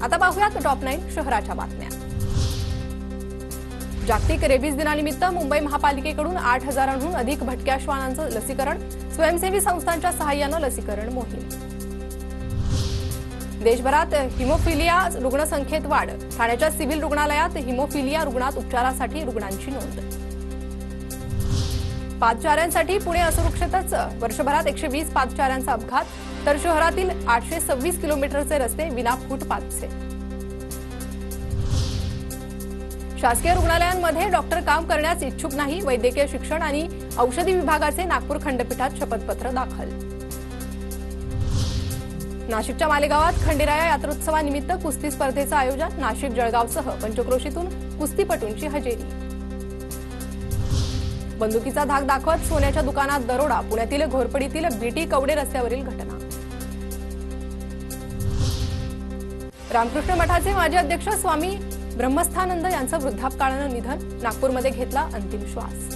आता पाहूयात टॉप 9 शहराच्या बातम्या। जागतिक रेबीज दिनानिमित्त मुंबई महापालिकेकडून 8,000हून अधिक भटक्या श्वानांचं लसीकरण, स्वयंसेवी संस्थांच्या सहाय्याने लसीकरण मोहीम। देशभरात हिमोफिलिया रुग्णसंख्येत वाढ, ठाण्याच्या सिव्हिल रुग्णालयात हिमोफिलिया रुग्णात उपचारासाठी रुग्णांची नोंद। पादचाऱ्यांसाठी पुणे असुरक्षितच, वर्षभरात 120 पादचाऱ्यांचा अपघात, तर शहरातील 826 किलोमीटरचे रस्ते विना फुटपाथचे। शासकीय रुग्णालयांमध्ये डॉक्टर काम करण्यास इच्छुक नाही, वैद्यकीय शिक्षण आणि औषधी विभागाचे नागपूर खंडपीठात शपथपत्र दाखल। नाशिकच्या मालेगावात खंडेराया यात्रोत्सवानिमित्त कुस्ती स्पर्धेचं आयोजन, नाशिक जळगावसह पंचक्रोशीतून कुस्तीपटूंची हजेरी। बंदुकीचा धाक दाखवत सोन्याच्या दुकानात दरोडा, पुण्यातील घोरपडीतील बीटी कवडे रस्त्यावरील घटना। रामकृष्ण मठाचे माजी अध्यक्ष स्वामी ब्रह्मस्थानंद यांचं वृद्धापकाळानं निधन, नागपूरमध्ये घेतला अंतिम श्वास।